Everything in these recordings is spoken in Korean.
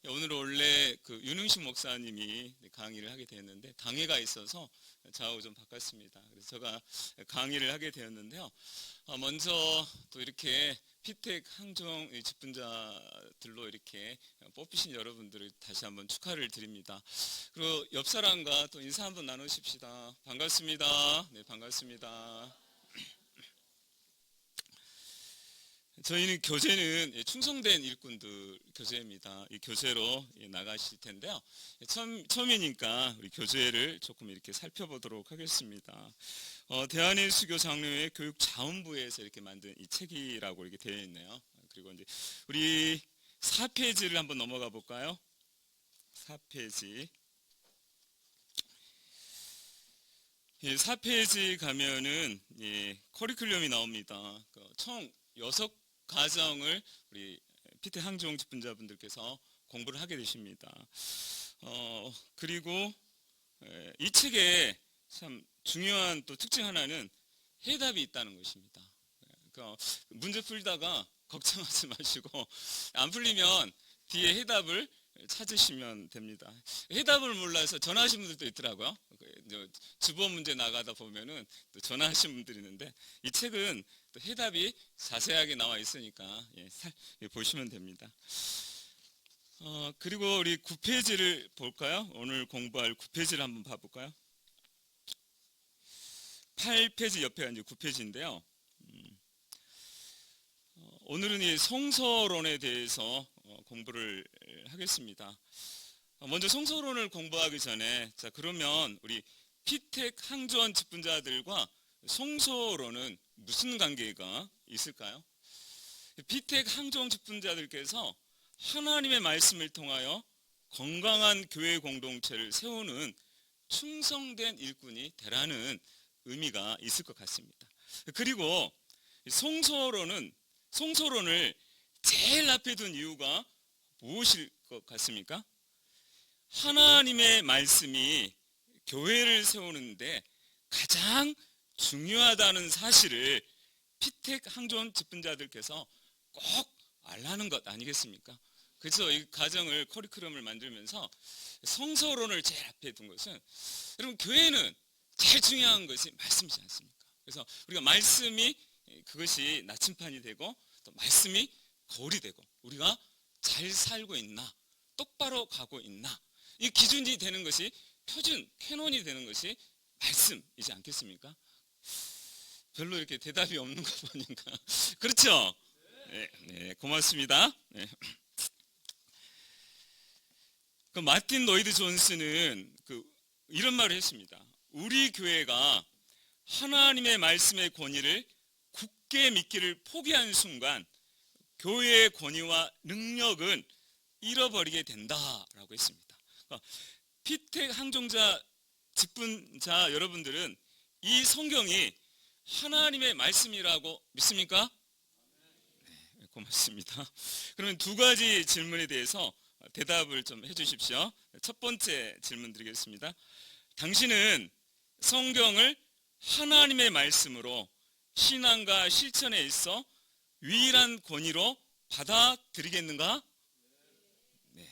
오늘 원래 그 윤흥식 목사님이 강의를 하게 되었는데 당회가 있어서 좌우 좀 바꿨습니다. 그래서 제가 강의를 하게 되었는데요. 먼저 또 이렇게 피택 항종 직분자들로 이렇게 뽑히신 여러분들을 다시 한번 축하를 드립니다. 그리고 옆 사람과 또 인사 한번 나누십시다. 반갑습니다. 네, 반갑습니다. 저희는 교재는 충성된 일꾼들 교재입니다. 이 교재로 나가실 텐데요. 처음이니까 우리 교재를 조금 이렇게 살펴보도록 하겠습니다. 대한인수교 장로회 교육자원부에서 이렇게 만든 이 책이라고 이렇게 되어 있네요. 그리고 이제 우리 4페이지를 한번 넘어가 볼까요? 4페이지. 4페이지 가면은 커리큘럼이 나옵니다. 총 6과정을 우리 피택 항종 직분자분들께서 공부를 하게 되십니다. 그리고 이 책에 참 중요한 또 특징 하나는 해답이 있다는 것입니다. 그러니까 문제 풀다가 걱정하지 마시고 안 풀리면 뒤에 해답을 찾으시면 됩니다. 해답을 몰라서 전화하신 분들도 있더라고요. 주보 문제 나가다 보면은 또 전화하신 분들이 있는데 이 책은 또 해답이 자세하게 나와 있으니까 보시면 됩니다. 그리고 우리 9페이지를 볼까요? 오늘 공부할 9페이지를 한번 봐볼까요? 8페이지 옆에가 이제 9페이지인데요. 오늘은 이 성서론에 대해서 공부를 하겠습니다. 먼저 성서론을 공부하기 전에 자 그러면 우리 피택 항전 직분자들과 성서론은 무슨 관계가 있을까요? 피택 항전 직분자들께서 하나님의 말씀을 통하여 건강한 교회 공동체를 세우는 충성된 일꾼이 되라는 의미가 있을 것 같습니다. 그리고 성서론을 제일 앞에 둔 이유가 무엇일 것 같습니까? 하나님의 말씀이 교회를 세우는데 가장 중요하다는 사실을 피택 항전 직분자들께서 꼭 알라는 것 아니겠습니까? 그래서 이 과정을 커리큘럼을 만들면서 성서론을 제일 앞에 둔 것은 여러분 교회는 제일 중요한 것이 말씀이지 않습니까? 그래서 우리가 말씀이 그것이 나침판이 되고 또 말씀이 거울이 되고 우리가 잘 살고 있나 똑바로 가고 있나 이 기준이 되는 것이 표준 캐논이 되는 것이 말씀이지 않겠습니까? 별로 이렇게 대답이 없는 거 보니까 그렇죠? 네, 고맙습니다. 네. 그 마틴 로이드 존스는 이런 말을 했습니다. 우리 교회가 하나님의 말씀의 권위를 굳게 믿기를 포기한 순간 교회의 권위와 능력은 잃어버리게 된다라고 했습니다. 그러니까 피택 항종자 직분자 여러분들은 이 성경이 하나님의 말씀이라고 믿습니까? 네, 고맙습니다. 그러면 두 가지 질문에 대해서 대답을 좀 해주십시오. 첫 번째 질문 드리겠습니다. 당신은 성경을 하나님의 말씀으로 신앙과 실천에 있어 유일한 권위로 받아들이겠는가? 네.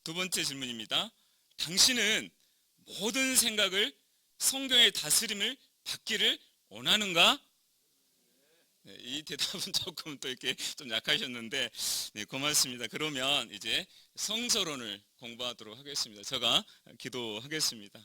두 번째 질문입니다. 당신은 모든 생각을 성경의 다스림을 받기를 원하는가? 네, 이 대답은 조금 또 이렇게 좀 약하셨는데, 네, 고맙습니다. 그러면 이제 성서론을 공부하도록 하겠습니다. 제가 기도하겠습니다.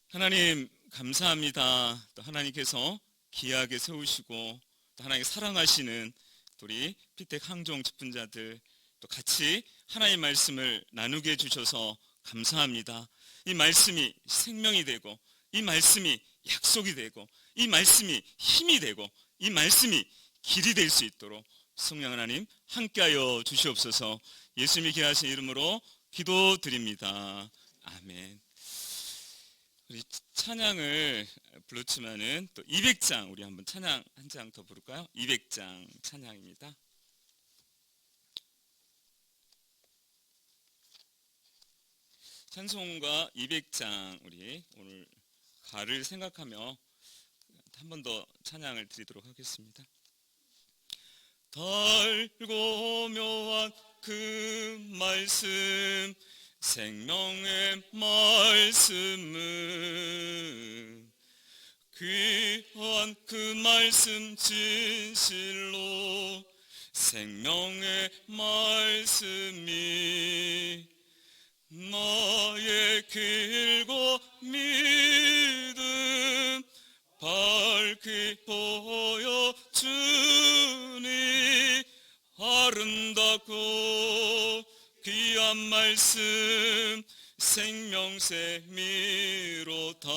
하나님, 감사합니다. 또 하나님께서 귀하게 세우시고, 또 하나님 사랑하시는 우리 피택 항종 직분자들, 또 같이 하나님의 말씀을 나누게 해주셔서 감사합니다. 이 말씀이 생명이 되고, 이 말씀이 약속이 되고, 이 말씀이 힘이 되고, 이 말씀이 길이 될 수 있도록 성령 하나님 함께하여 주시옵소서. 예수님이 귀하신 이름으로 기도드립니다. 아멘. 우리 찬양을 불렀지만은 또 200장 우리 한번 찬양 한 장 더 부를까요? 200장 찬양입니다. 찬송가 200장 우리 오늘 가를 생각하며 한 번 더 찬양을 드리도록 하겠습니다. 달고 묘한 그 말씀 생명의 말씀은 귀한 그 말씀 진실로 생명의 말씀이 나의 길고 믿음 밝히 보여주니 아름답고 귀한 말씀 생명샘이로다.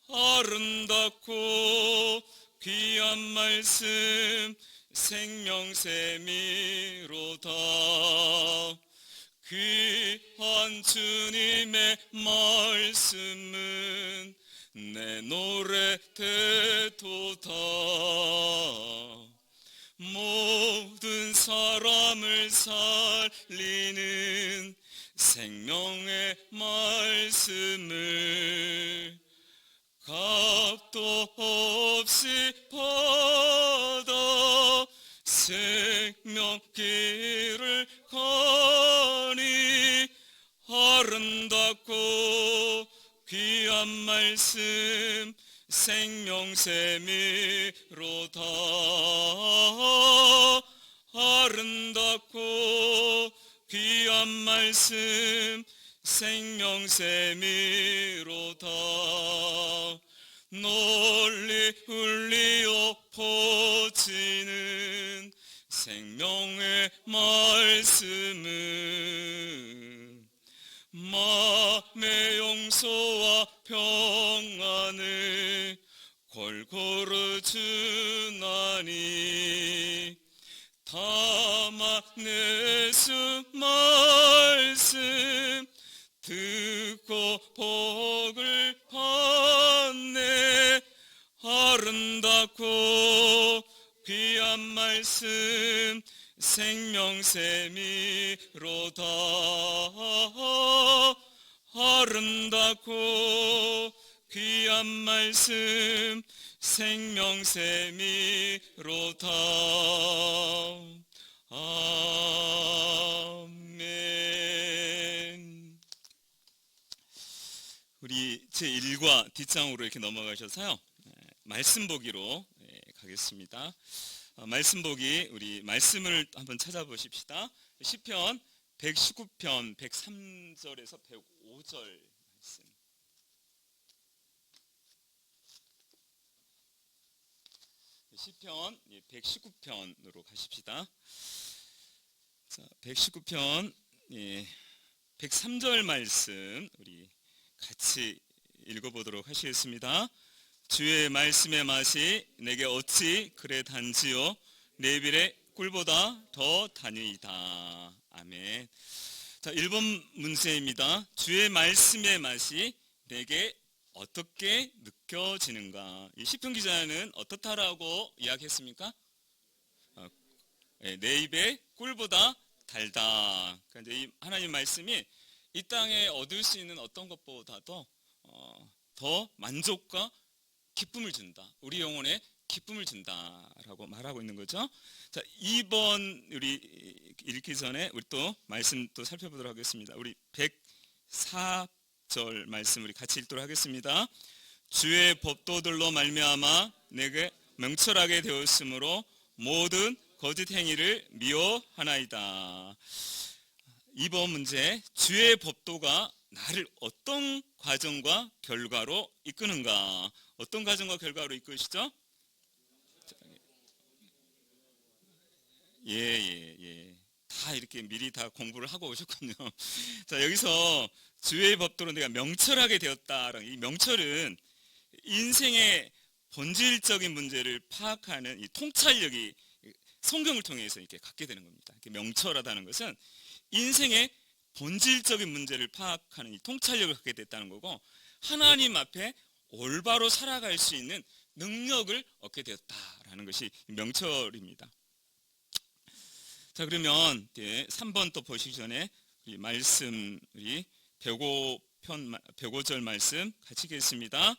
아름답고 귀한 말씀 생명샘이로다. 귀한 주님의 말씀은 내 노래 되도다. 모든 사람을 살리는 생명의 말씀을 값도 없이 받아 생명길을 가니 아름답고 귀한 말씀 생명샘이로다. 아름답고 귀한 말씀 생명샘이로다. 널리 울리어 퍼지는 생명의 말씀은 마음의 용서와 평안을 골고루 주나니 다만 예수 말씀 듣고 복을 받네. 아름답고 귀한 말씀 생명샘이로다. 아름답고 귀한 말씀 생명샘이로다. 아멘. 우리 제1과 뒷장으로 이렇게 넘어가셔서요, 말씀 보기로 가겠습니다. 말씀 보기, 우리 말씀을 한번 찾아보십시다. 시편 119편 103절에서 105절 말씀. 시편 119편으로 가십시다. 자, 119편 103절 말씀 우리 같이 읽어보도록 하시겠습니다. 주의 말씀의 맛이 내게 어찌 그래 단지요 내 입의 꿀보다 더 단이다. 아멘. 자, 1번 문제입니다. 주의 말씀의 맛이 내게 어떻게 느껴지는가? 이 시편 기자는 어떻다라고 이야기했습니까? 내 입의 꿀보다 달다. 그러니까 이제 이 하나님 말씀이 이 땅에 얻을 수 있는 어떤 것보다도 더 만족과 기쁨을 준다. 우리 영혼에 기쁨을 준다라고 말하고 있는 거죠. 자, 2번 우리 읽기 전에 우리 또 말씀 또 살펴보도록 하겠습니다. 우리 104절 말씀 우리 같이 읽도록 하겠습니다. 주의 법도들로 말미암아 내게 명철하게 되었으므로 모든 거짓 행위를 미워하나이다. 2번 문제, 주의 법도가 나를 어떤 과정과 결과로 이끄는가? 어떤 과정과 결과로 이끄시죠? 예. 다 이렇게 미리 다 공부를 하고 오셨군요. 자, 여기서 주의 법도로 내가 명철하게 되었다. 이 명철은 인생의 본질적인 문제를 파악하는 이 통찰력이 성경을 통해서 이렇게 갖게 되는 겁니다. 이렇게 명철하다는 것은 인생의 본질적인 문제를 파악하는 이 통찰력을 갖게 됐다는 거고, 하나님 앞에 올바로 살아갈 수 있는 능력을 얻게 되었다라는 것이 명철입니다. 자, 그러면 3번 또 보시기 전에 우리 말씀, 우리 105절 말씀 같이 읽겠습니다.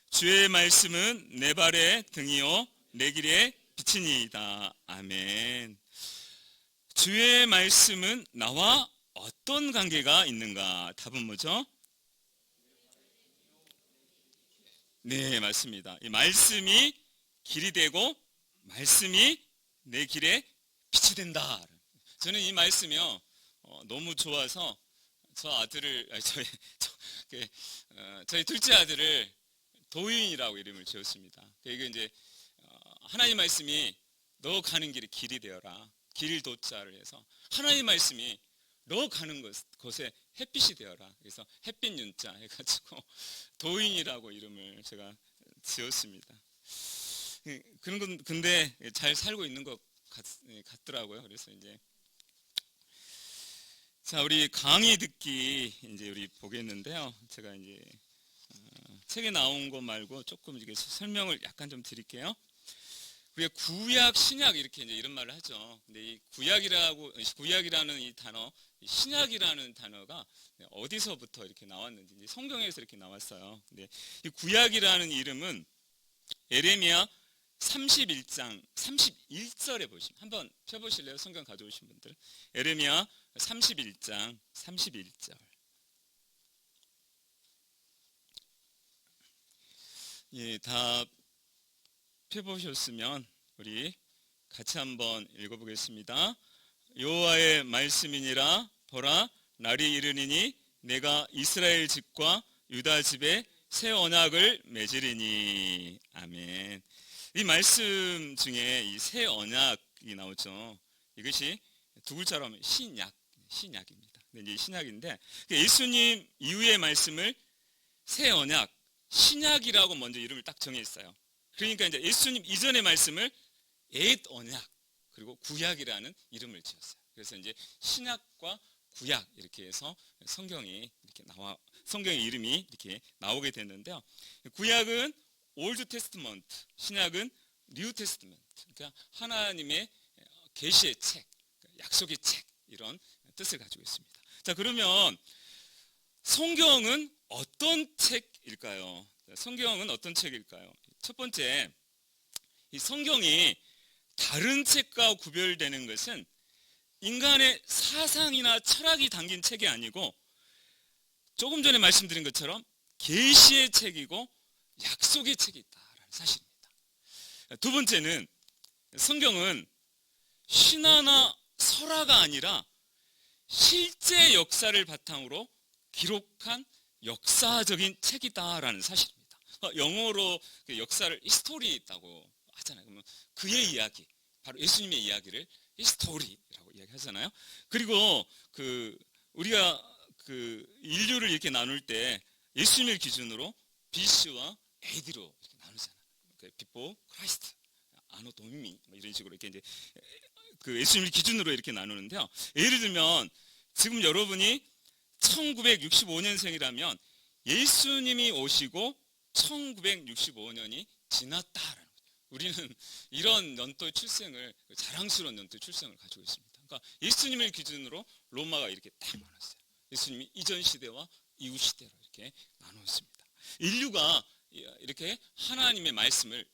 주의 말씀은 내 발의 등이요 내 길의 빛이니이다. 아멘. 주의 말씀은 나와 어떤 관계가 있는가? 답은 뭐죠? 네, 맞습니다. 이 말씀이 길이 되고 말씀이 내 길에 빛이 된다. 저는 이 말씀이요 너무 좋아서 저 아들을 저희 둘째 아들을 도인이라고 이름을 지었습니다. 이게 이제 하나님 말씀이 너 가는 길이 길이 되어라. 길 도자를 해서 하나님 말씀이 너 가는 곳에 햇빛이 되어라. 그래서 햇빛 윤자 해가지고 도인이라고 이름을 제가 지었습니다. 그런 건 근데 잘 살고 있는 것 같더라고요. 그래서 이제 자 우리 강의 듣기 이제 우리 보겠는데요. 제가 이제 책에 나온 거 말고 조금 이렇게 설명을 약간 좀 드릴게요. 우리가 구약, 신약 이렇게 이제 이런 말을 하죠. 근데 이 구약이라는 이 단어, 신약이라는 단어가 어디서부터 이렇게 나왔는지 이제 성경에서 이렇게 나왔어요. 근데 이 구약이라는 이름은 예레미야 31장 31절에 보시면 한번 펴보실래요? 성경 가져오신 분들. 예레미야 31장 31절. 예, 다 펴보셨으면 우리 같이 한번 읽어보겠습니다. 여호와의 말씀이니라. 보라, 날이 이르니니 내가 이스라엘 집과 유다 집에 새 언약을 맺으리니. 아멘. 이 말씀 중에 이 새 언약이 나오죠. 이것이 두 글자로 하면 신약입니다. 이제 신약인데 예수님 이후의 말씀을 새 언약, 신약이라고 먼저 이름을 딱 정했어요. 그러니까 이제 예수님 이전의 말씀을 옛 언약 그리고 구약이라는 이름을 지었어요. 그래서 이제 신약과 구약 이렇게 해서 성경의 이름이 이렇게 나오게 됐는데요. 구약은 올드 테스트먼트, 신약은 뉴 테스트먼트. 그러니까 하나님의 계시의 책, 약속의 책 이런 뜻을 가지고 있습니다. 자, 그러면 성경은 어떤 책일까요? 성경은 어떤 책일까요? 첫 번째, 이 성경이 다른 책과 구별되는 것은 인간의 사상이나 철학이 담긴 책이 아니고 조금 전에 말씀드린 것처럼 계시의 책이고 약속의 책이 있다라는 사실입니다. 두 번째는 성경은 신화나 설화가 아니라 실제 역사를 바탕으로 기록한 역사적인 책이다라는 사실입니다. 영어로 역사를 히스토리라고 하잖아요. 그러면 그의 이야기, 바로 예수님의 이야기를 히스토리라고 이야기하잖아요. 그리고 우리가 인류를 이렇게 나눌 때 예수님을 기준으로 BC와 AD로 이렇게 나누잖아요. Before Christ, 아노 도미미 이런 식으로 이렇게 이제 예수님을 기준으로 이렇게 나누는데요. 예를 들면 지금 여러분이 1965년생이라면 예수님이 오시고 1965년이 지났다라는 거죠. 우리는 이런 연도의 출생을 자랑스러운 연도의 출생을 가지고 있습니다. 그러니까 예수님을 기준으로 로마가 이렇게 딱 나눴어요. 예수님이 이전 시대와 이후 시대로 이렇게 나누었습니다. 인류가 이렇게 하나님의 말씀을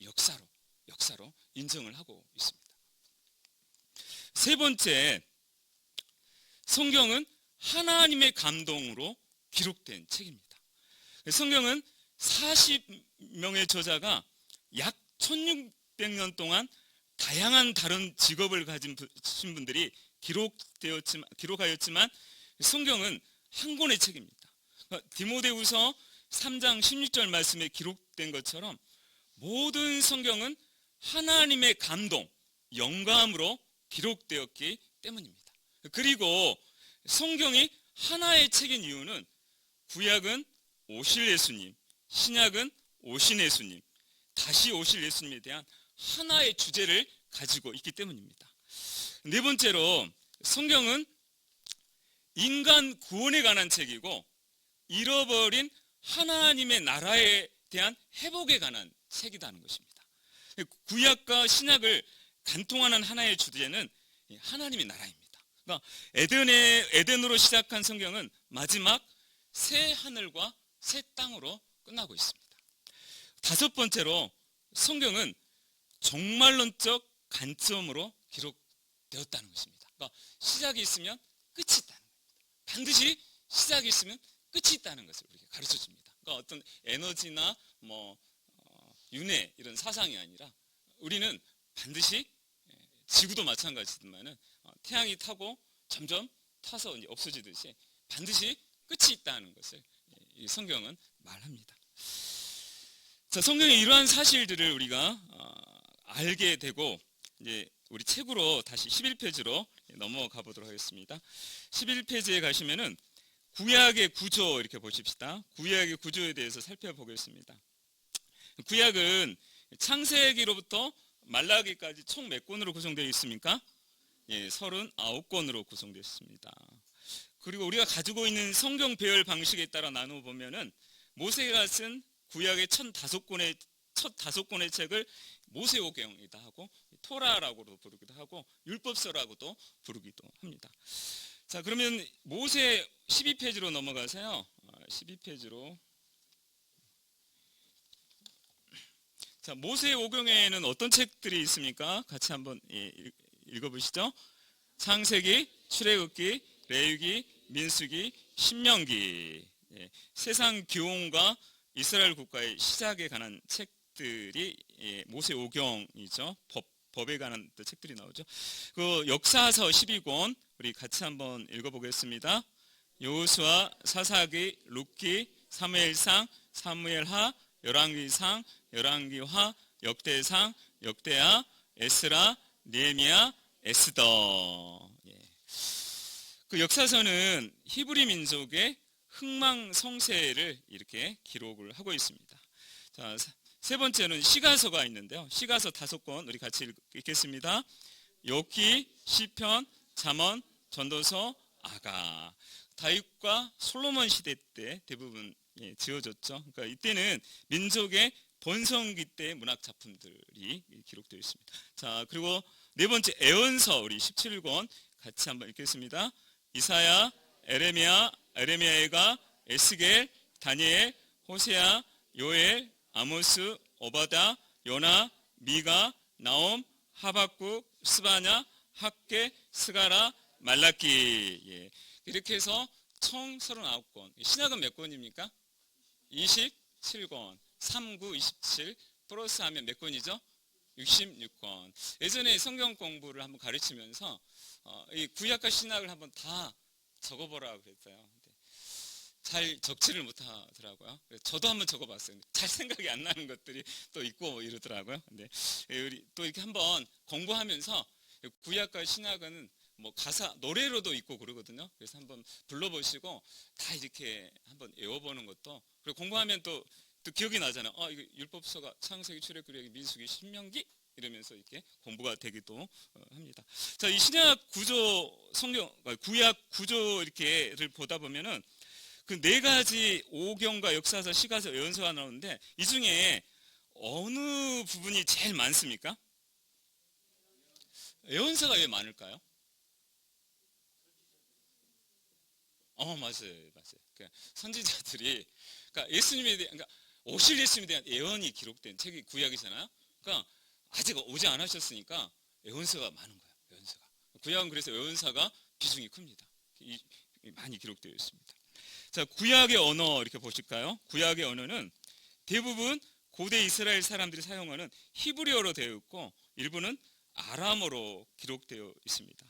역사로 인정을 하고 있습니다. 세 번째, 성경은 하나님의 감동으로 기록된 책입니다. 성경은 40명의 저자가 약 1600년 동안 다양한 다른 직업을 가진 분들이 기록하였지만 성경은 한 권의 책입니다. 디모데후서 3장 16절 말씀에 기록된 것처럼 모든 성경은 하나님의 감동, 영감으로 기록되었기 때문입니다. 그리고 성경이 하나의 책인 이유는 구약은 오실 예수님, 신약은 오신 예수님, 다시 오실 예수님에 대한 하나의 주제를 가지고 있기 때문입니다. 네 번째로 성경은 인간 구원에 관한 책이고 잃어버린 하나님의 나라에 대한 회복에 관한 책이라는 것입니다. 구약과 신약을 간통하는 하나의 주제는 하나님의 나라입니다. 그러니까 에덴으로 시작한 성경은 마지막 새 하늘과 새 땅으로 끝나고 있습니다. 다섯 번째로 성경은 종말론적 관점으로 기록되었다는 것입니다. 그러니까 시작이 있으면 끝이 있다는 겁니다. 반드시 시작이 있으면 끝이 있다는 것을 우리에게 가르쳐 줍니다. 그러니까 어떤 에너지나 윤회 이런 사상이 아니라 우리는 반드시, 지구도 마찬가지지만은 태양이 타고 점점 타서 이제 없어지듯이 반드시 끝이 있다는 것을 이 성경은 말합니다. 자, 성경의 이러한 사실들을 우리가 알게 되고 이제 우리 책으로 다시 11페이지로 넘어가 보도록 하겠습니다. 11페이지에 가시면은 구약의 구조 이렇게 보십시다. 구약의 구조에 대해서 살펴보겠습니다. 구약은 창세기로부터 말라기까지 총 몇 권으로 구성되어 있습니까? 39권으로 구성되어 있습니다. 그리고 우리가 가지고 있는 성경 배열 방식에 따라 나누어 보면은 모세가 쓴 구약의 첫 5권의 책을 모세오경이다 하고 토라라고도 부르기도 하고 율법서라고도 부르기도 합니다. 자, 그러면 모세 12페이지로 넘어가세요. 12페이지로. 자, 모세오경에는 어떤 책들이 있습니까? 같이 한번 읽어보시죠. 창세기, 출애굽기, 레위기, 민수기, 신명기. 세상 기원과 이스라엘 국가의 시작에 관한 책들이 모세오경이죠. 법에 관한 책들이 나오죠. 그 역사서 12권 우리 같이 한번 읽어보겠습니다. 여호수아, 사사기, 룻기, 사무엘상, 사무엘하, 열왕기상, 열왕기하, 역대상, 역대하, 에스라, 느헤미야, 에스더. 그 역사서는 히브리 민족의 흥망성쇠를 이렇게 기록을 하고 있습니다. 자, 세 번째는 시가서가 있는데요. 시가서 5권 우리 같이 읽겠습니다. 욥기, 시편, 잠언, 전도서, 아가. 다윗과 솔로몬 시대 때 대부분 지어졌죠. 그러니까 이때는 민족의 번성기 때 문학 작품들이 기록되어 있습니다. 자, 그리고 네 번째 에언서 우리 17권 같이 한번 읽겠습니다. 이사야, 에레미야가, 에스겔, 다니엘, 호세아, 요엘, 아모스, 오바다, 요나, 미가, 나옴, 하박국, 스바냐, 학개, 스가라, 말라키. 이렇게 해서 총 39권. 신약은 몇 권입니까? 27권. 39, 27 플러스 하면 몇 권이죠? 66권. 예전에 성경 공부를 한번 가르치면서 이 구약과 신약을 한번 다 적어보라 그랬어요. 잘 적지를 못하더라고요. 저도 한번 적어봤어요. 잘 생각이 안 나는 것들이 또 있고 이러더라고요. 근데 우리 또 이렇게 한번 공부하면서 구약과 신약은 뭐 가사 노래로도 있고 그러거든요. 그래서 한번 불러보시고 다 이렇게 한번 외워보는 것도, 그리고 공부하면 또 기억이 나잖아요. 이거 율법서가 창세기, 출애굽기, 레위기, 민수기, 신명기 이러면서 이렇게 공부가 되기도 합니다. 자, 이 신약 구조 구약 구조 이렇게를 보다 보면은 그 네 가지 오경과 역사서, 시가서, 예언서가 나오는데 이 중에 어느 부분이 제일 많습니까? 예언서가 왜 많을까요? 맞아요. 그러니까 선지자들이, 그러니까 예수님에 대한, 그러니까 오실 예수님에 대한 예언이 기록된 책이 구약이잖아요. 그러니까 아직 오지 않으셨으니까 예언서가 많은 거예요. 예언서가. 구약은 그래서 예언서가 비중이 큽니다. 많이 기록되어 있습니다. 자, 구약의 언어 이렇게 보실까요? 구약의 언어는 대부분 고대 이스라엘 사람들이 사용하는 히브리어로 되어 있고 일부는 아람어로 기록되어 있습니다.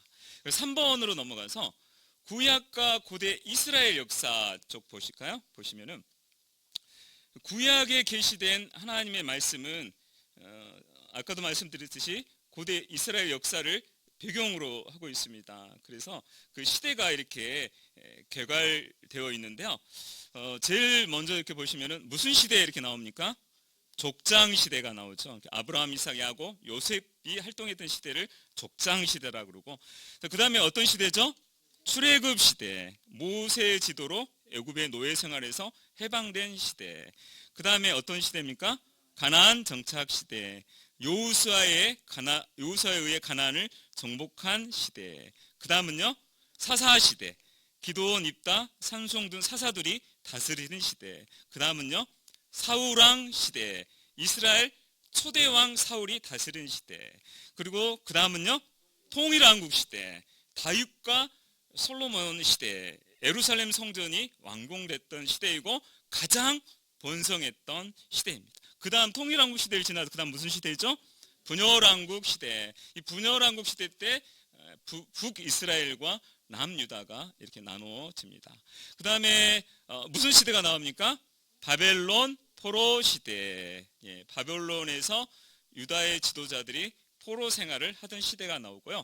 3번으로 넘어가서 구약과 고대 이스라엘 역사 쪽 보실까요? 보시면은 구약에 게시된 하나님의 말씀은 아까도 말씀드렸듯이 고대 이스라엘 역사를 배경으로 하고 있습니다. 그래서 그 시대가 이렇게 개괄되어 있는데요. 제일 먼저 이렇게 보시면은 무슨 시대에 이렇게 나옵니까? 족장 시대가 나오죠. 아브라함, 이삭, 야곱, 요셉이 활동했던 시대를 족장 시대라고 그러고, 그 다음에 어떤 시대죠? 출애굽 시대, 모세의 지도로 애굽의 노예 생활에서 해방된 시대. 그 다음에 어떤 시대입니까? 가나안 정착 시대, 여호수아에 의해 가나안을 정복한 시대. 그 다음은요, 사사 시대, 기드온, 입다, 산송 등 사사들이 다스리는 시대. 그 다음은요, 사울왕 시대, 이스라엘 초대왕 사울이 다스리는 시대. 그리고 그 다음은요, 통일왕국 시대, 다윗과 솔로몬 시대, 예루살렘 성전이 완공됐던 시대이고 가장 번성했던 시대입니다. 그 다음 통일왕국 시대를 지나서 그 다음 무슨 시대죠? 분열왕국 시대. 이 분열왕국 시대 때 북이스라엘과 남유다가 이렇게 나누어집니다. 그 다음에 무슨 시대가 나옵니까? 바벨론 포로 시대. 예, 바벨론에서 유다의 지도자들이 포로 생활을 하던 시대가 나오고요.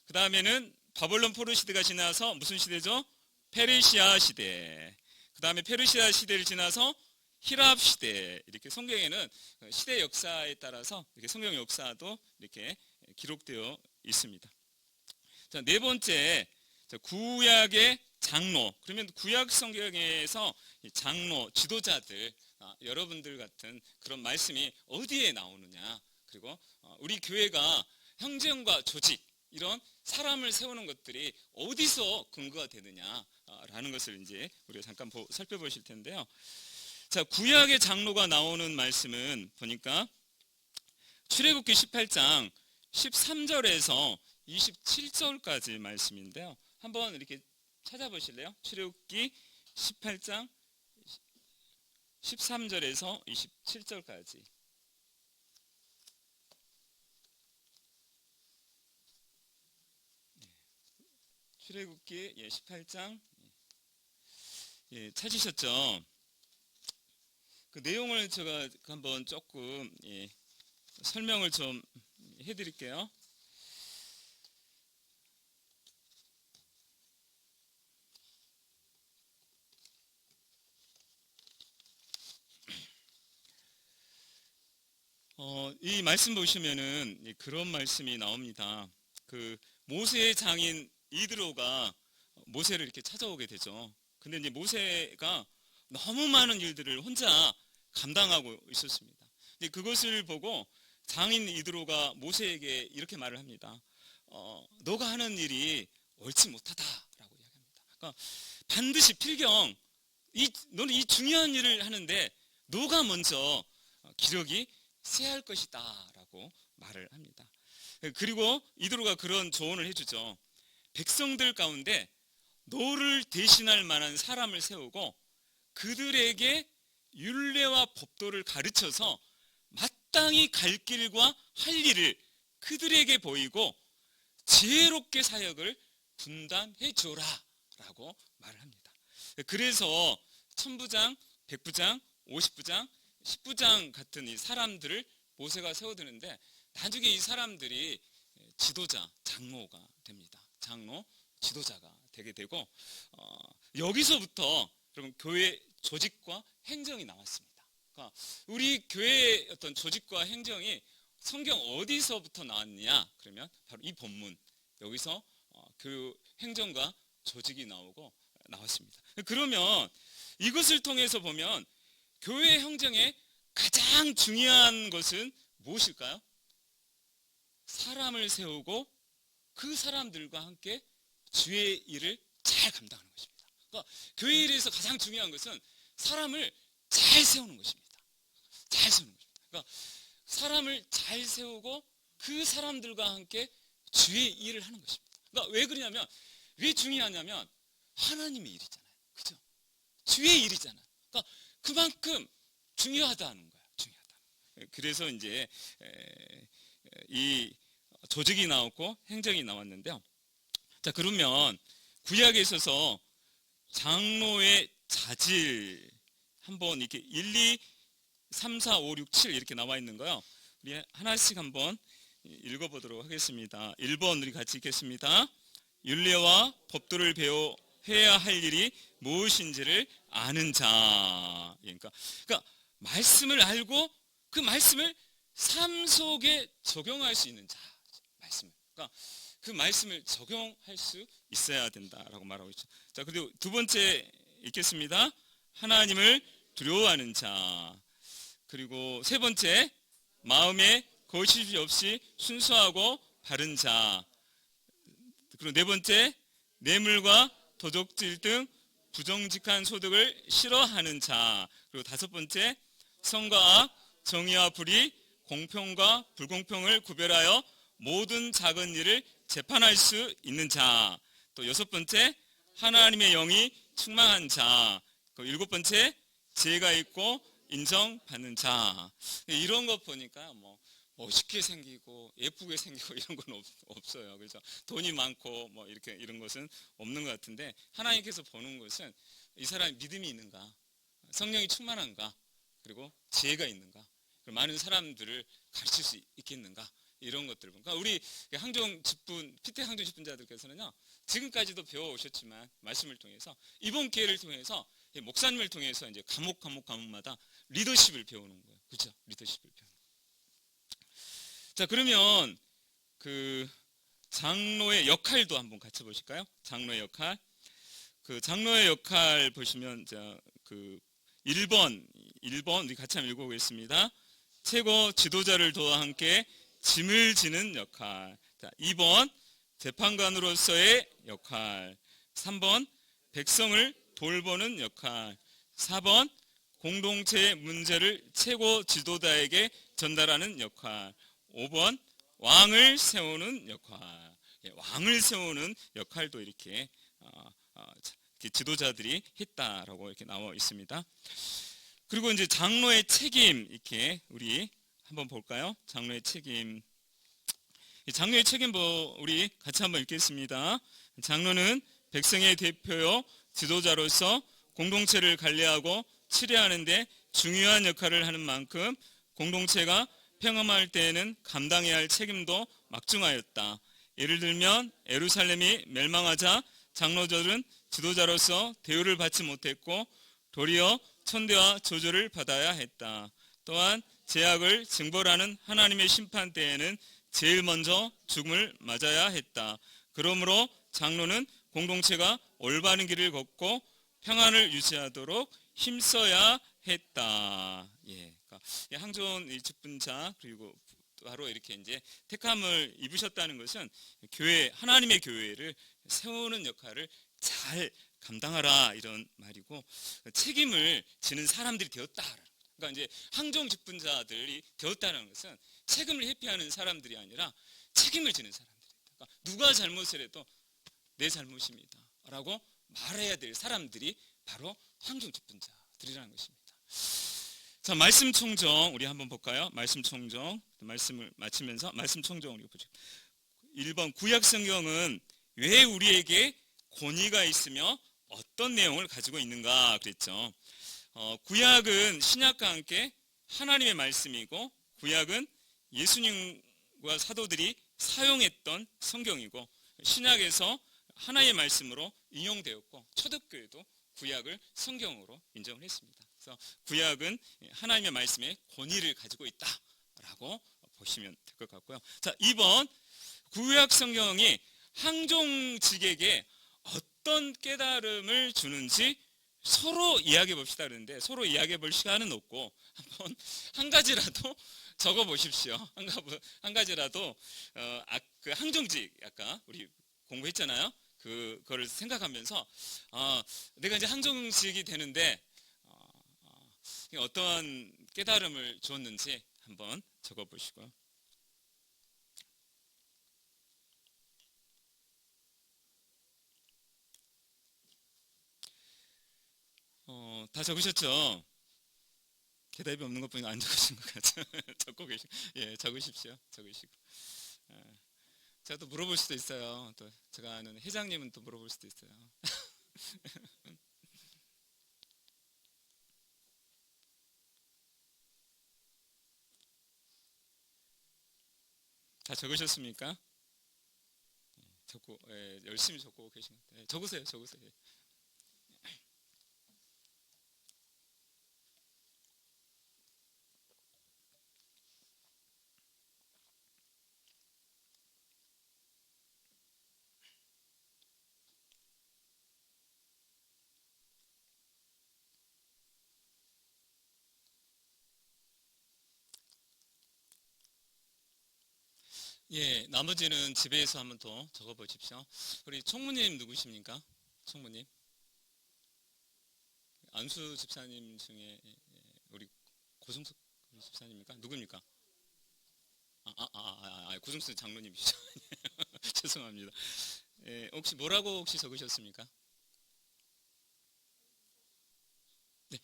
그 다음에는 바벨론 포로 시대가 지나서 무슨 시대죠? 페르시아 시대. 그 다음에 페르시아 시대를 지나서 히랍 시대. 이렇게 성경에는 시대 역사에 따라서 이렇게 성경 역사도 이렇게 기록되어 있습니다. 자, 네 번째, 구약의 장로. 그러면 구약 성경에서 장로, 지도자들, 여러분들 같은 그런 말씀이 어디에 나오느냐. 그리고 우리 교회가 형제과 조직, 이런 사람을 세우는 것들이 어디서 근거가 되느냐라는 것을 이제 우리가 잠깐 살펴보실 텐데요. 자, 구약의 장로가 나오는 말씀은 보니까 출애굽기 18장 13절에서 27절까지 말씀인데요. 한번 이렇게 찾아보실래요? 출애굽기 18장 13절에서 27절까지. 출애굽기 18장 찾으셨죠? 그 내용을 제가 한번 조금 설명을 좀 해드릴게요. 이 말씀 보시면은 그런 말씀이 나옵니다. 그 모세의 장인 이드로가 모세를 이렇게 찾아오게 되죠. 근데 이제 모세가 너무 많은 일들을 혼자 감당하고 있었습니다. 이제 그것을 보고 장인 이드로가 모세에게 이렇게 말을 합니다. 너가 하는 일이 옳지 못하다라고 이야기합니다. 그러니까 반드시 필경 너는 이 중요한 일을 하는데 너가 먼저 기력이 세할 것이다라고 말을 합니다. 그리고 이드로가 그런 조언을 해주죠. 백성들 가운데 너를 대신할 만한 사람을 세우고 그들에게 율례와 법도를 가르쳐서 마땅히 갈 길과 할 일을 그들에게 보이고 지혜롭게 사역을 분담해 줘라 라고 말을 합니다. 그래서 천부장, 백부장, 50부장, 10부장 같은 이 사람들을 모세가 세워두는데 나중에 이 사람들이 지도자, 장로가 됩니다. 장로, 지도자가 되게 되고 여기서부터 여러분 교회 조직과 행정이 나왔습니다. 그러니까 우리 교회의 어떤 조직과 행정이 성경 어디서부터 나왔느냐? 그러면 바로 이 본문 여기서 행정과 조직이 나왔습니다. 그러면 이것을 통해서 보면 교회 행정의 가장 중요한 것은 무엇일까요? 사람을 세우고 그 사람들과 함께 주의 일을 잘 감당하는 것입니다. 그러니까 교회 일에서 가장 중요한 것은 사람을 잘 세우는 것입니다. 잘 세우는 것입니다. 그러니까 사람을 잘 세우고 그 사람들과 함께 주의 일을 하는 것입니다. 그러니까 왜 그러냐면 왜 중요하냐면 하나님의 일이잖아요. 그죠? 주의 일이잖아요. 그러니까 그만큼 중요하다는 거예요. 중요하다. 그래서 이제 이 조직이 나왔고 행정이 나왔는데요. 자, 그러면 구약에 있어서 장로의 자질 한번 이렇게 1, 2, 3, 4, 5, 6, 7 이렇게 나와 있는 거요. 우리 하나씩 한번 읽어보도록 하겠습니다. 1번 우리 같이 읽겠습니다. 율례와 법도를 배워 해야 할 일이 무엇인지를 아는 자. 그러니까 말씀을 알고 그 말씀을 삶 속에 적용할 수 있는 자. 말씀을. 그러니까 그 말씀을 적용할 수 있어야 된다라고 말하고 있죠. 자, 그리고 두 번째 읽겠습니다. 하나님을 두려워하는 자. 그리고 세 번째, 마음에 거짓이 없이 순수하고 바른 자. 그리고 네 번째, 뇌물과 도적질 등 부정직한 소득을 싫어하는 자. 그리고 다섯 번째, 선과 악, 정의와 불의, 공평과 불공평을 구별하여 모든 작은 일을 재판할 수 있는 자, 또 여섯 번째 하나님의 영이 충만한 자, 그 일곱 번째 지혜가 있고 인정받는 자. 이런 것 보니까 뭐 멋있게 생기고 예쁘게 생기고 이런 건 없어요. 그래서 돈이 많고 뭐 이렇게 이런 것은 없는 것 같은데, 하나님께서 보는 것은 이 사람이 믿음이 있는가, 성령이 충만한가, 그리고 지혜가 있는가, 그리고 많은 사람들을 가르칠 수 있겠는가, 이런 것들을 보니까 우리 항종 직분, 피태 항종 직분자들께서는요, 지금까지도 배워오셨지만 말씀을 통해서, 이번 기회를 통해서 목사님을 통해서 이제 과목마다 리더십을 배우는 거예요. 그렇죠? 리더십을 배우는. 자, 그러면 그 장로의 역할도 한번 같이 보실까요? 장로의 역할. 그 장로의 역할 보시면 그 1번 우리 같이 한번 읽어보겠습니다. 최고 지도자를 도와 함께 짐을 지는 역할. 자, 2번 재판관으로서의 역할. 3번 백성을 돌보는 역할. 4번 공동체의 문제를 최고 지도자에게 전달하는 역할. 5번 왕을 세우는 역할. 왕을 세우는 역할도 이렇게 지도자들이 했다라고 이렇게 나와 있습니다. 그리고 이제 장로의 책임, 이렇게 우리 한번 볼까요? 장로의 책임. 장로의 책임 우리 같이 한번 읽겠습니다. 장로는 백성의 대표요 지도자로서 공동체를 관리하고 치료하는 데 중요한 역할을 하는 만큼 공동체가 평범할 때에는 감당해야 할 책임도 막중하였다. 예를 들면 예루살렘이 멸망하자 장로들은 지도자로서 대우를 받지 못했고 도리어 천대와 조조를 받아야 했다. 또한 죄악을 징벌하는 하나님의 심판 때에는 제일 먼저 죽음을 맞아야 했다. 그러므로 장로는 공동체가 올바른 길을 걷고 평안을 유지하도록 힘써야 했다. 그러니까 항존 직분자, 그리고 바로 이렇게 이제 택함을 입으셨다는 것은 교회, 하나님의 교회를 세우는 역할을 잘 감당하라, 이런 말이고, 책임을 지는 사람들이 되었다. 그러니까 이제 항종 직분자들이 되었다는 것은 책임을 회피하는 사람들이 아니라 책임을 지는 사람들이다. 그러니까 누가 잘못을 해도 내 잘못입니다 라고 말해야 될 사람들이 바로 항종 직분자들이라는 것입니다. 자, 말씀 총정 우리 한번 볼까요? 말씀 총정, 말씀을 마치면서 말씀 총정 우리 보죠. 1번 구약 성경은 왜 우리에게 권위가 있으며 어떤 내용을 가지고 있는가 그랬죠. 구약은 신약과 함께 하나님의 말씀이고, 구약은 예수님과 사도들이 사용했던 성경이고, 신약에서 하나님의 말씀으로 인용되었고, 초대교회도 구약을 성경으로 인정을 했습니다. 그래서 구약은 하나님의 말씀에 권위를 가지고 있다라고 보시면 될 것 같고요. 자, 2번 구약 성경이 항종직에게 어떤 깨달음을 주는지 서로 이야기해 봅시다 그러는데, 서로 이야기해 볼 시간은 없고 한번 한 가지라도 적어 보십시오. 한 가지라도 그 항종직 아까 우리 공부했잖아요. 그거를 생각하면서 내가 이제 항종직이 되는데 어떠한 깨달음을 주었는지 한번 적어 보시고요. 다 적으셨죠? 대답이 없는 것 보니까 안 적으신 것 같죠? 적고 적으십시오. 적으시고. 제가 또 물어볼 수도 있어요. 또 제가 아는 회장님은 또 물어볼 수도 있어요. 다 적으셨습니까? 적고 열심히 적고 계신 것 같아요. 적으세요. 나머지는 집에서 한번 더 적어 보십시오. 우리 총무님 누구십니까? 총무님. 안수 집사님 중에 우리 고승숙 집사님입니까? 누굽니까? 고승숙 장로님이시죠. 죄송합니다. 예, 혹시 뭐라고 혹시 적으셨습니까? 네.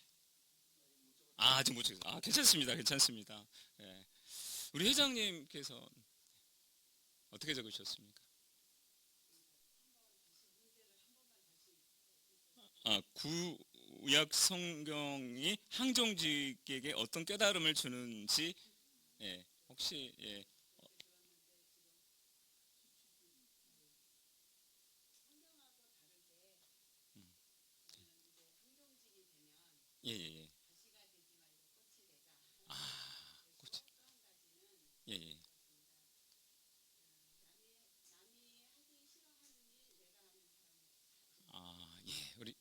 아직 못 적으셨어요. 괜찮습니다. 괜찮습니다. 예. 우리 회장님께서 어떻게 적으셨습니까? 구약 성경이 항정직에게 어떤 깨달음을 주는지, 예, 혹시, 예, 예, 예, 예. 아, 그렇죠. 예, 예. 예, 우리,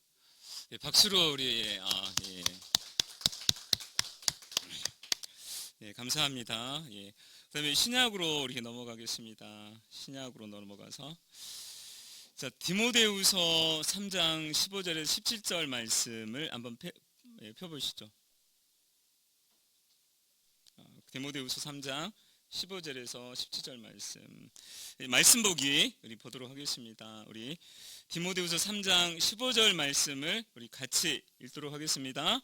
예, 박수로 우리, 예, 예, 예, 감사합니다. 예. 그다음에 신약으로 이렇게 넘어가겠습니다. 신약으로 넘어가서, 자, 디모데후서 3장 15절에서 17절 말씀을 한번 예, 펴보시죠. 디모데후서 3장 15절에서 17절 말씀. 말씀 보기 우리 보도록 하겠습니다. 우리 디모데후서 3장 15절 말씀을 우리 같이 읽도록 하겠습니다.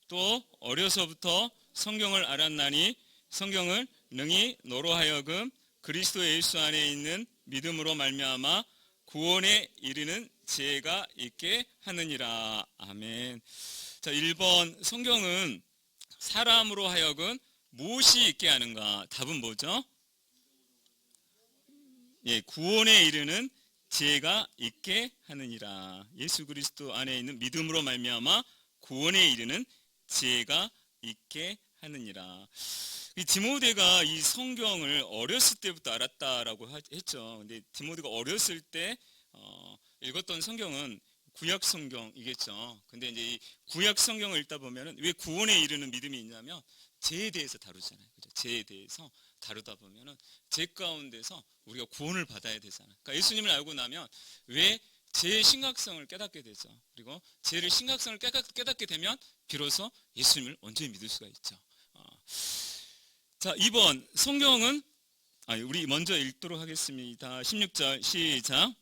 또 어려서부터 성경을 알았나니 성경을 능히 너로 하여금 그리스도 예수 안에 있는 믿음으로 말미암아 구원에 이르는 지혜가 있게 하느니라. 아멘. 자, 1번 성경은 사람으로 하여금 무엇이 있게 하는가? 답은 뭐죠? 예, 구원에 이르는 지혜가 있게 하느니라. 예수 그리스도 안에 있는 믿음으로 말미암아 구원에 이르는 지혜가 있게 하느니라. 이 디모데가 이 성경을 어렸을 때부터 알았다라고 했죠. 근데 디모데가 어렸을 때 읽었던 성경은 구약 성경이겠죠. 근데 이제 이 구약 성경을 읽다 보면은 왜 구원에 이르는 믿음이 있냐면 죄에 대해서 다루잖아요. 그죠? 죄에 대해서 다루다 보면은 죄 가운데서 우리가 구원을 받아야 되잖아요. 그러니까 예수님을 알고 나면 왜 죄의 심각성을 깨닫게 되죠. 그리고 죄의 심각성을 깨닫게 되면 비로소 예수님을 온전히 믿을 수가 있죠. 자, 2번 성경은 우리 먼저 읽도록 하겠습니다. 16절 시작.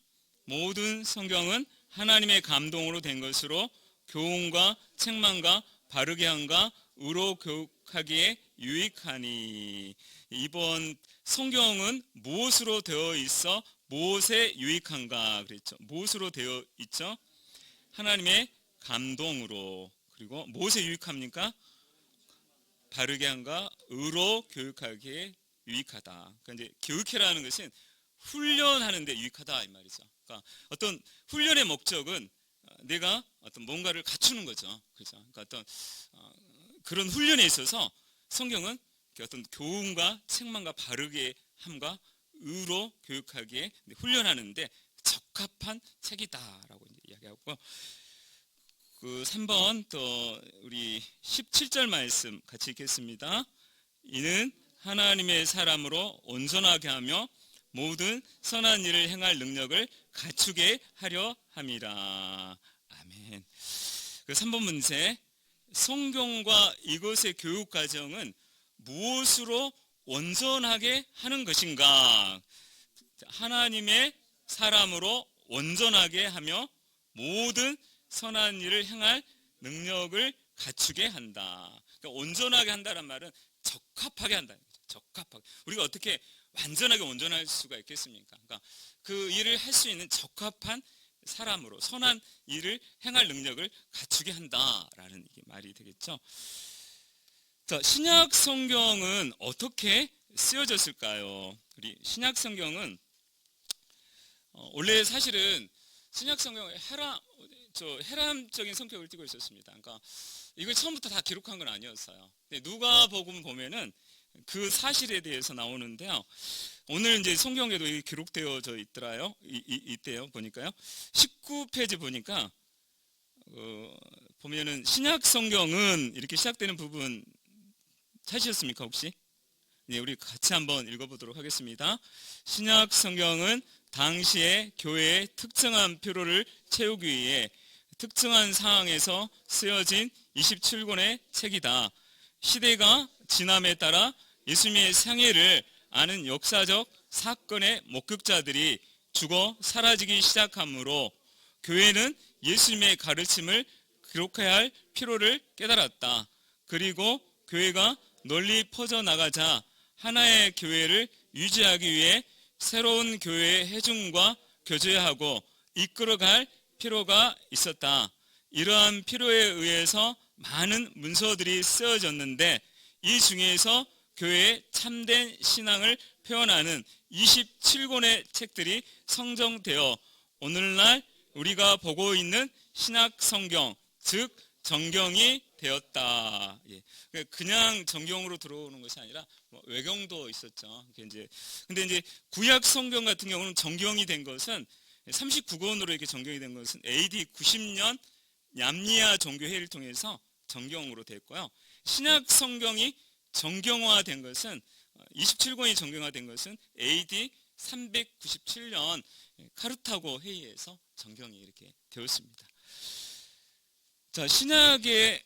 모든 성경은 하나님의 감동으로 된 것으로 교훈과 책망과 바르게 함과 의로 교육하기에 유익하니. 이번 성경은 무엇으로 되어 있어 무엇에 유익한가 그랬죠. 무엇으로 되어 있죠? 하나님의 감동으로. 그리고 무엇에 유익합니까? 바르게 함과 의로 교육하기에 유익하다. 그러니까 이제 교육해라는 것은 훈련하는 데 유익하다 이 말이죠. 그러니까 어떤 훈련의 목적은 내가 어떤 뭔가를 갖추는 거죠. 그렇죠? 그러니까 어떤 그런 훈련에 있어서 성경은 어떤 교훈과 책망과 바르게 함과 의로 교육하기에 훈련하는데 적합한 책이다라고 이야기하고, 그 3번 또 우리 17절 말씀 같이 읽겠습니다. 이는 하나님의 사람으로 온전하게 하며 모든 선한 일을 행할 능력을 갖추게 하려 함이라. 아멘. 그 3번 문제, 성경과 이것의 교육 과정은 무엇으로 온전하게 하는 것인가? 하나님의 사람으로 온전하게 하며 모든 선한 일을 행할 능력을 갖추게 한다. 그러니까 온전하게 한다는 말은 적합하게 한다는 거죠. 적합하게. 우리가 어떻게 완전하게 온전할 수가 있겠습니까? 그러니까 그 일을 할 수 있는 적합한 사람으로 선한 일을 행할 능력을 갖추게 한다라는 말이 되겠죠. 자, 신약 성경은 어떻게 쓰여졌을까요? 우리 신약 성경은 원래 사실은 신약 성경은 헤람적인 성격을 띠고 있었습니다. 그러니까 이걸 처음부터 다 기록한 건 아니었어요. 누가복음 보면은 그 사실에 대해서 나오는데요. 오늘 이제 성경에도 기록되어져 있더라요. 이때요 보니까요. 19페이지 보니까 보면은 신약 성경은 이렇게 시작되는 부분 찾으셨습니까 혹시? 네, 우리 같이 한번 읽어보도록 하겠습니다. 신약 성경은 당시의 교회의 특정한 필요를 채우기 위해 특정한 상황에서 쓰여진 27권의 책이다. 시대가 지남에 따라 예수님의 생애를 아는 역사적 사건의 목격자들이 죽어 사라지기 시작하므로 교회는 예수님의 가르침을 기록해야 할 필요를 깨달았다. 그리고 교회가 널리 퍼져나가자 하나의 교회를 유지하기 위해 새로운 교회의 회중과 교제하고 이끌어갈 필요가 있었다. 이러한 필요에 의해서 많은 문서들이 쓰여졌는데 이 중에서 교회의 참된 신앙을 표현하는 27권의 책들이 성정되어 오늘날 우리가 보고 있는 신약 성경, 즉 정경이 되었다. 그냥 정경으로 들어오는 것이 아니라 외경도 있었죠. 근데 이제 구약 성경 같은 경우는 정경이 된 것은 39권으로 이렇게 정경이 된 것은 AD 90년 냠니아 종교회의를 통해서 정경으로 됐고요. 신약 성경이 정경화된 것은 27권이 정경화된 것은 AD 397년 카르타고 회의에서 정경이 이렇게 되었습니다. 자, 신약의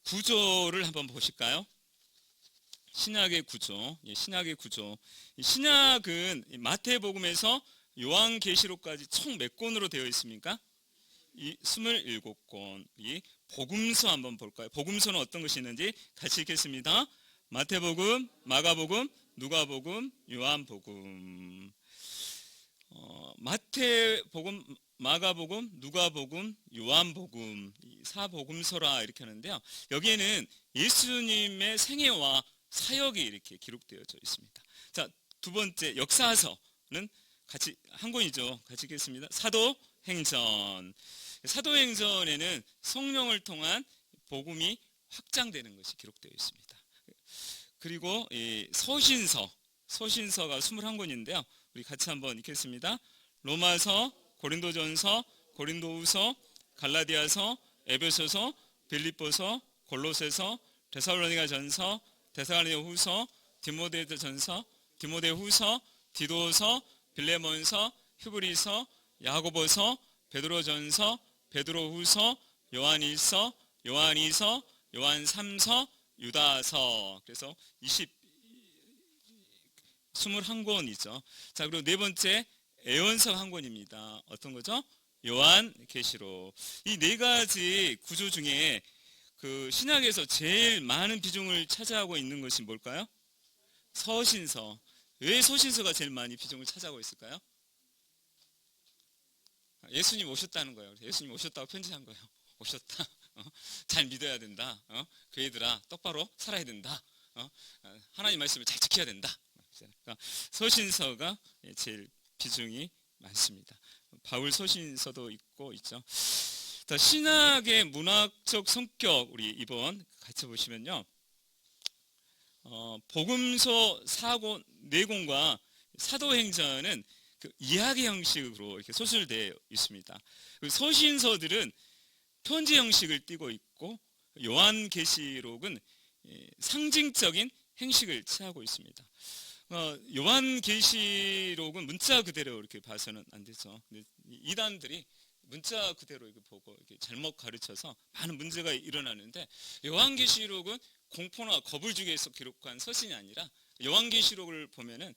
구조를 한번 보실까요? 신약의 구조. 신약의 구조. 신약은 마태복음에서 요한계시록까지 총 몇 권으로 되어 있습니까? 27권. 이 복음서 한번 볼까요? 복음서는 어떤 것이 있는지 같이 읽겠습니다. 마태복음, 마가복음, 누가복음, 요한복음. 마태복음, 마가복음, 누가복음, 요한복음, 사복음서라 이렇게 하는데요. 여기에는 예수님의 생애와 사역이 이렇게 기록되어져 있습니다. 자, 두 번째 역사서는 같이 한 권이죠. 같이 읽겠습니다. 사도행전. 사도행전에는 성령을 통한 복음이 확장되는 것이 기록되어 있습니다. 그리고 이 서신서가 21권인데요. 우리 같이 한번 읽겠습니다. 로마서, 고린도전서, 고린도후서, 갈라디아서, 에베소서, 빌립보서, 골로새서, 데살로니가전서, 데살로니가후서, 디모데전서, 디모데후서, 디도서, 빌레몬서, 히브리서, 야고보서, 베드로전서, 베드로후서, 요한일서, 요한이서, 요한3서, 유다서. 그래서 21권이죠. 자, 그리고 네 번째 예언서 한 권입니다. 어떤 거죠? 요한계시록. 이 네 가지 구조 중에 그 신약에서 제일 많은 비중을 차지하고 있는 것이 뭘까요? 서신서. 왜 서신서가 제일 많이 비중을 차지하고 있을까요? 예수님 오셨다는 거예요. 예수님 오셨다고 편지한 거예요. 오셨다. 잘 믿어야 된다. 교회들아 똑바로 살아야 된다. 하나님 말씀을 잘 지켜야 된다. 그러니까 서신서가 제일 비중이 많습니다. 바울 서신서도 있죠. 자, 신학의 문학적 성격 우리 이번 같이 보시면요. 복음서 4권, 4권과 사도행전은 그 이야기 형식으로 이렇게 소술되어 있습니다. 서신서들은 편지 형식을 띠고 있고 요한계시록은 상징적인 행식을 취하고 있습니다. 요한계시록은 문자 그대로 이렇게 봐서는 안 되죠. 이단들이 문자 그대로 이렇게 보고 이렇게 잘못 가르쳐서 많은 문제가 일어나는데 요한계시록은 공포나 겁을 주기 위해서 기록한 서신이 아니라 요한계시록을 보면은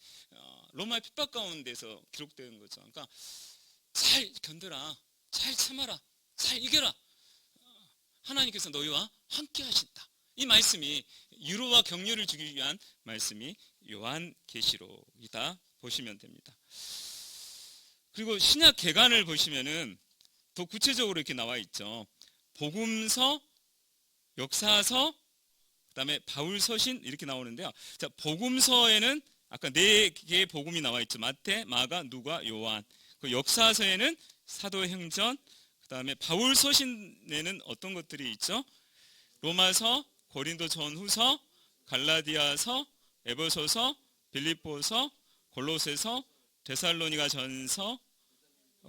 로마의 핍박 가운데서 기록된 거죠. 그러니까 잘 견뎌라, 잘 참아라, 잘 이겨라. 하나님께서 너희와 함께 하신다. 이 말씀이 위로와 격려를 주기 위한 말씀이 요한계시록이다 보시면 됩니다. 그리고 신약 개관을 보시면은 더 구체적으로 이렇게 나와 있죠. 복음서, 역사서, 그다음에 바울 서신 이렇게 나오는데요. 자, 복음서에는 아까 4개의 복음이 나와 있죠. 마태, 마가, 누가, 요한. 그 역사서에는 사도행전, 그다음에 바울 서신에는 어떤 것들이 있죠? 로마서, 고린도 전후서, 갈라디아서, 에베소서, 빌립보서, 골로새서, 데살로니가 전서,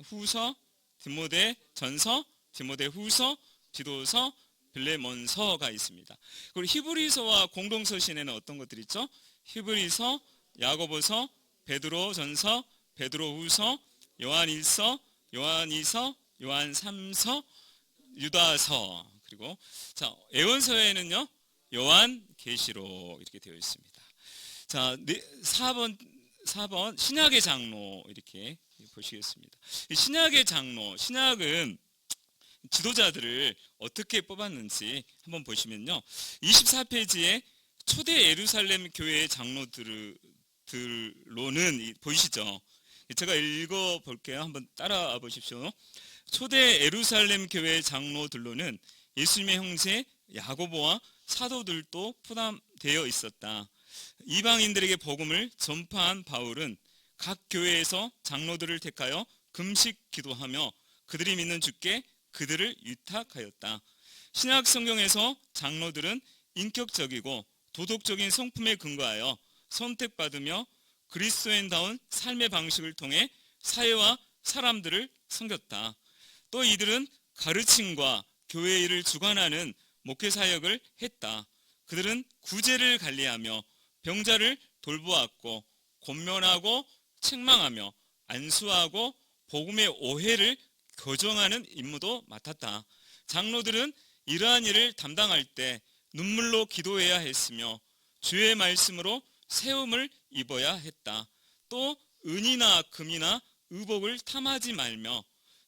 후서, 디모데 전서, 디모데 후서, 디도서, 빌레몬서가 있습니다. 그리고 히브리서와 공동서신에는 어떤 것들이 있죠? 히브리서, 야고보서, 베드로 전서, 베드로 후서, 요한일서, 요한이서, 요한3서, 유다서. 그리고 자, 예언서에는요 요한계시록 이렇게 되어 있습니다. 자, 4번 4번 신약의 장로 이렇게 보시겠습니다. 신약의 장로, 신약은 지도자들을 어떻게 뽑았는지 한번 보시면요. 24페이지에 초대 예루살렘 교회의 장로들로는 보이시죠? 제가 읽어볼게요. 한번 따라와 보십시오. 초대 예루살렘 교회의 장로들로는 예수님의 형제 야고보와 사도들도 포함되어 있었다. 이방인들에게 복음을 전파한 바울은 각 교회에서 장로들을 택하여 금식 기도하며 그들이 믿는 주께 그들을 위탁하였다. 신약 성경에서 장로들은 인격적이고 도덕적인 성품에 근거하여 선택받으며 그리스도인다운 삶의 방식을 통해 사회와 사람들을 섬겼다. 또 이들은 가르침과 교회 일을 주관하는 목회 사역을 했다. 그들은 구제를 관리하며 병자를 돌보았고 권면하고 책망하며 안수하고 복음의 오해를 교정하는 임무도 맡았다. 장로들은 이러한 일을 담당할 때 눈물로 기도해야 했으며 주의 말씀으로 세움을 입어야 했다. 또 은이나 금이나 의복을 탐하지 말며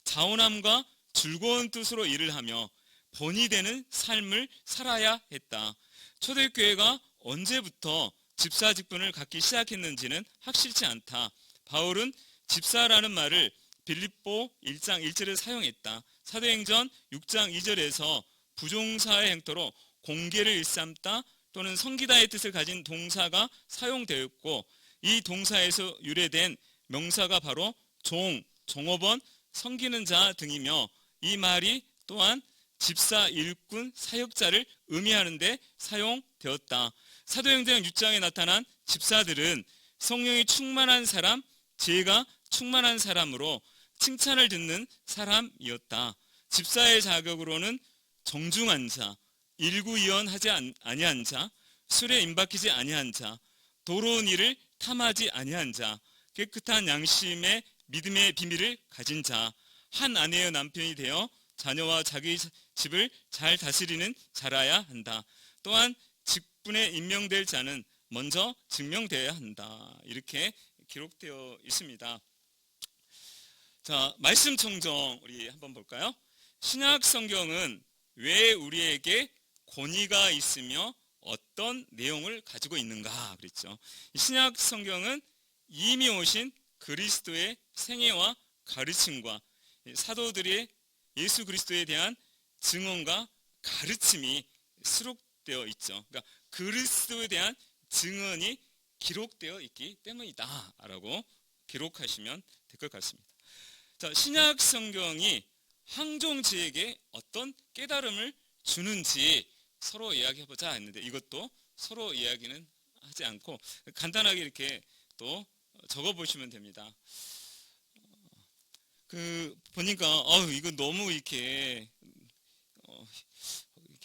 자원함과 즐거운 뜻으로 일을 하며 본이 되는 삶을 살아야 했다. 초대교회가 언제부터 집사 직분을 갖기 시작했는지는 확실치 않다. 바울은 집사라는 말을 빌립보 1장 1절에 사용했다. 사도행전 6장 2절에서 부종사의 행토로 공계를 일삼다 또는 섬기다의 뜻을 가진 동사가 사용되었고 이 동사에서 유래된 명사가 바로 종, 종업원, 섬기는 자 등이며 이 말이 또한 집사, 일꾼, 사역자를 의미하는 데 사용되었다. 사도행전 6장에 나타난 집사들은 성령이 충만한 사람, 지혜가 충만한 사람으로 칭찬을 듣는 사람이었다. 집사의 자격으로는 정중한 자, 일구이연하지 아니한 자, 술에 임박히지 아니한 자, 도로운 일을 탐하지 아니한 자, 깨끗한 양심의 믿음의 비밀을 가진 자, 한 아내의 남편이 되어 자녀와 자기 집을 잘 다스리는 자라야 한다. 또한 직분에 임명될 자는 먼저 증명되어야 한다. 이렇게 기록되어 있습니다. 자, 말씀 청정 우리 한번 볼까요? 신약 성경은 왜 우리에게 권위가 있으며 어떤 내용을 가지고 있는가 그랬죠. 신약 성경은 이미 오신 그리스도의 생애와 가르침과 사도들의 예수 그리스도에 대한 증언과 가르침이 수록되어 있죠. 그러니까 그리스도에 대한 증언이 기록되어 있기 때문이다 라고 기록하시면 될 것 같습니다. 자, 신약 성경이 황종지에게 어떤 깨달음을 주는지 서로 이야기해보자 했는데 이것도 서로 이야기는 하지 않고 간단하게 이렇게 또 적어보시면 됩니다. 보니까 이거 너무 이렇게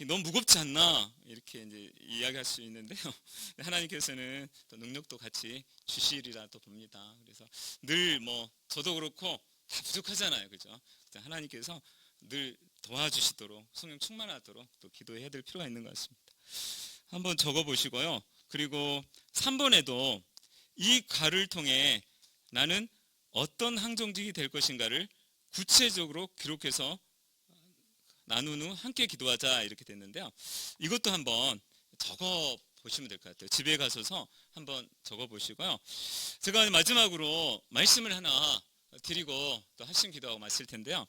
너무 무겁지 않나 이렇게 이제 이야기할 수 있는데요. 하나님께서는 또 능력도 같이 주시리라 또 봅니다. 그래서 늘 저도 그렇고 다 부족하잖아요, 그죠? 하나님께서 늘 도와주시도록 성령 충만하도록 또 기도해야 될 필요가 있는 것 같습니다. 한번 적어보시고요. 그리고 3번에도 이 가를 통해 나는 어떤 항정직이 될 것인가를 구체적으로 기록해서 나눈 후 함께 기도하자 이렇게 됐는데요. 이것도 한번 적어보시면 될 것 같아요. 집에 가셔서 한번 적어보시고요. 제가 마지막으로 말씀을 하나 드리고 또 합심 기도하고 마칠 텐데요.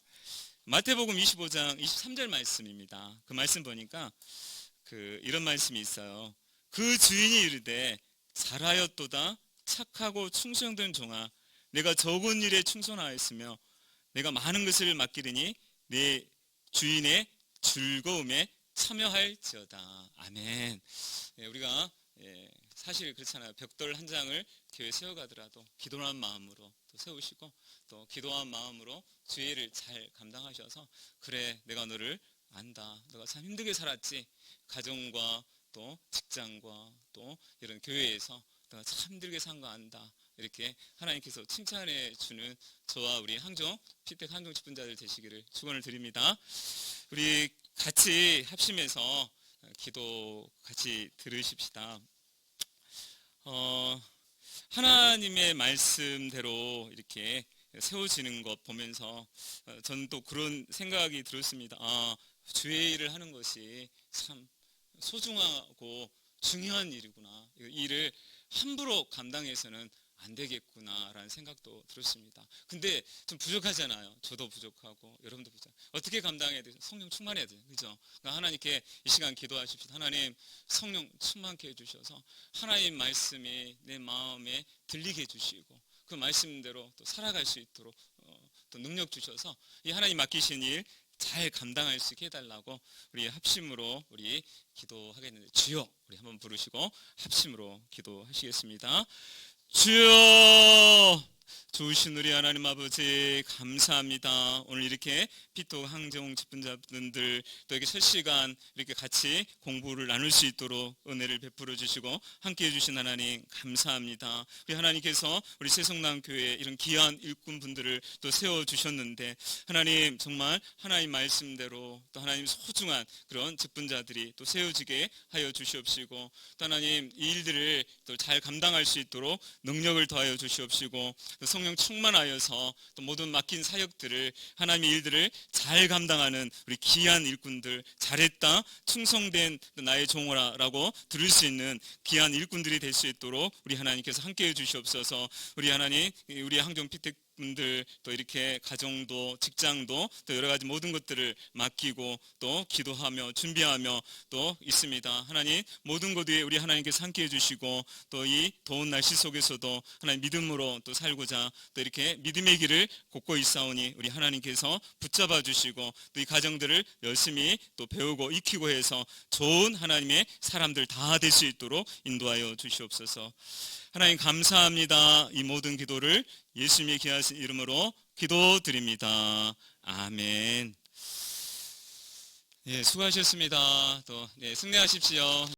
마태복음 25장 23절 말씀입니다. 그 말씀 보니까 이런 말씀이 있어요. 그 주인이 이르되 잘하였도다 착하고 충성된 종아 내가 적은 일에 충성하였으며 내가 많은 것을 맡기리니 내 주인의 즐거움에 참여할지어다. 아멘. 우리가 사실 그렇잖아요. 벽돌 한 장을 교회에 세워가더라도 기도한 마음으로 또 세우시고 또 기도한 마음으로 주의 일을 잘 감당하셔서 그래 내가 너를 안다. 너가 참 힘들게 살았지. 가정과 또 직장과 또 이런 교회에서 내가 참 힘들게 산 거 안다. 이렇게 하나님께서 칭찬해 주는 저와 우리 피택 항정 직분자들 되시기를 축원을 드립니다. 우리 같이 합심해서 기도 같이 들으십시다. 하나님의 말씀대로 이렇게 세워지는 것 보면서 저는 또 그런 생각이 들었습니다. 주의 일을 하는 것이 참 소중하고 중요한 일이구나. 이 일을 함부로 감당해서는 안 되겠구나라는 생각도 들었습니다. 근데 좀 부족하잖아요. 저도 부족하고 여러분도 부족. 어떻게 감당해야 되죠? 성령 충만해야 돼요. 그죠? 그러니까 하나님께 이 시간 기도하십시오. 하나님 성령 충만케 해주셔서 하나님 말씀이 내 마음에 들리게 해주시고 그 말씀대로 또 살아갈 수 있도록 또 능력 주셔서 이 하나님 맡기신 일 잘 감당할 수 있게 해달라고 우리 합심으로 우리 기도하겠는데, 주여 우리 한번 부르시고 합심으로 기도하시겠습니다. 주여, 좋으신 우리 하나님 아버지 감사합니다. 오늘 이렇게 피토 항정 집분자분들 또 이렇게 실시간 이렇게 같이 공부를 나눌 수 있도록 은혜를 베풀어 주시고 함께해 주신 하나님 감사합니다. 우리 하나님께서 우리 새성남교회 이런 귀한 일꾼분들을 또 세워 주셨는데 하나님 정말 하나님 말씀대로 또 하나님 소중한 그런 직분자들이 또 세워지게 하여 주시옵시고 또 하나님 이 일들을 또 잘 감당할 수 있도록 능력을 더하여 주시옵시고 성령 충만하여서 또 모든 맡긴 사역들을 하나님의 일들을 잘 감당하는 우리 귀한 일꾼들, 잘했다 충성된 나의 종호라라고 들을 수 있는 귀한 일꾼들이 될 수 있도록 우리 하나님께서 함께해 주시옵소서. 우리 하나님 우리 항정 피택 분들 또 이렇게 가정도 직장도 또 여러 가지 모든 것들을 맡기고 또 기도하며 준비하며 또 있습니다. 하나님 모든 것 위에 우리 하나님께서 함께 해주시고 또 이 더운 날씨 속에서도 하나님 믿음으로 또 살고자 또 이렇게 믿음의 길을 걷고 있사오니 우리 하나님께서 붙잡아 주시고 또 이 가정들을 열심히 또 배우고 익히고 해서 좋은 하나님의 사람들 다 될 수 있도록 인도하여 주시옵소서. 하나님 감사합니다. 이 모든 기도를 예수님의 귀하신 이름으로 기도드립니다. 아멘. 예, 수고하셨습니다. 또 승리하십시오.